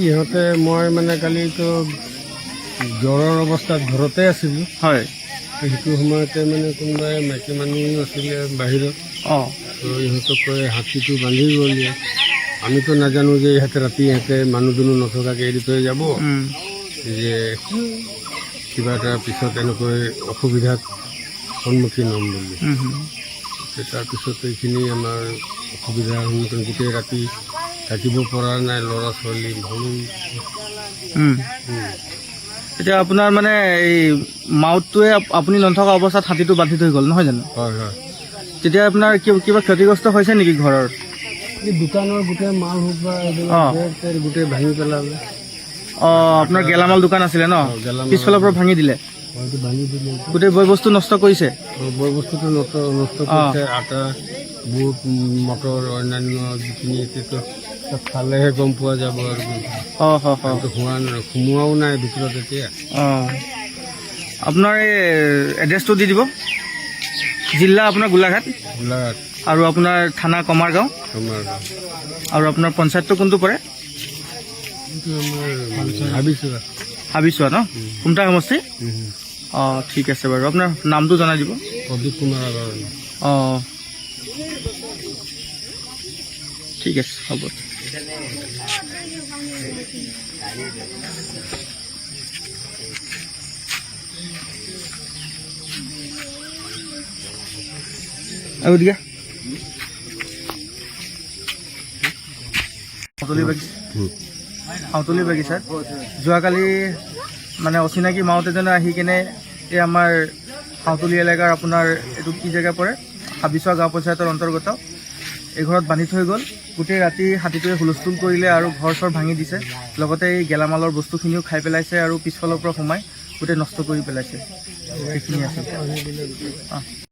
ইহঁতে মই মানে কালিতো জ্বৰৰ অৱস্থাত ঘৰতে আছিলোঁ। হয়। সেইটো সময়তে মানে কোনোবাই মাইকী মানুহ আছিলে বাহিৰত। তো ইহঁতক কৈ হাতীটো বান্ধি গ'ল। আমিতো নাজানো যে ইহঁতে ৰাতি মানুহ দুনুহ নথকাকৈ এৰি থৈ যাব, যে কিবা এটা পিছত এনেকৈ অসুবিধাত সন্মুখীন হ'ম বুলি। তাৰপিছত এইখিনি আমাৰ অসুবিধাৰ সন্মুখীন, গোটেই ৰাতি থাকিব পৰা নাই, ল'ৰা ছোৱালী ভয়। এতিয়া আপোনাৰ মানে এই মাউতটোৱে আপুনি নথকা অৱস্থাত হাতীটো বান্ধি থৈ গ'ল, নহয় জানো? হয় হয়। তেতিয়া আপোনাৰ কিবা ক্ষতিগ্ৰস্ত হৈছে নেকি ঘৰৰ? এই দোকানৰ গোটেই মাল হওক বা গোটেই ভাঙি পেলালে। আপোনাৰ গেলামাল দোকান আছিলে ন? গেলামাল পিছফালৰ পৰা ভাঙি দিলে? হয়তো ভাঙি দিলে। গোটেই বয় বস্তু নষ্ট কৰিছে? বয় বস্তুটো নষ্ট কৰিছে। আটা, বুট, মটৰ, অন্যান্য যিখিনি চব খালেহে গম পোৱা যাব আৰু। সোমোৱাও নাই ভিতৰত এতিয়া। আপোনাৰ এই এড্ৰেছটো দি দিব। জিলা আপোনাৰ গোলাঘাট, আৰু আপোনাৰ থানা কমাৰগাঁও, আৰু আপোনাৰ পঞ্চায়তটো কোনটো পৰে? হাবিছোৱা ন? কুমটা সমষ্টি? ঠিক আছে বাৰু। আপোনাৰ নামটো জনাই দিব। প্ৰদীপ কুমাৰ আগৰৱালা। ঠিক আছে, হ'ব। আৰু দিয়া সাঁওতলি বাগিচাত যোৱাকালি মানে অচিনাকি মাউত এজনে আহি কেনে এই আমাৰ সাঁওতলি এলেকাৰ আপোনাৰ এইটো কি জেগা পৰে, হাবিছোৱা গাঁও পঞ্চায়তৰ অন্তৰ্গত এই ঘৰত বান্ধি থৈ গ'ল। গোটেই ৰাতি হাতীটোৱে হুলস্থুল কৰিলে আৰু ঘৰ চৰ ভাঙি দিছে, লগতে এই গেলামালৰ বস্তুখিনিও খাই পেলাইছে আৰু পিছফালৰ পৰা সোমাই গোটেই নষ্ট কৰি পেলাইছে। সেইখিনি আছে।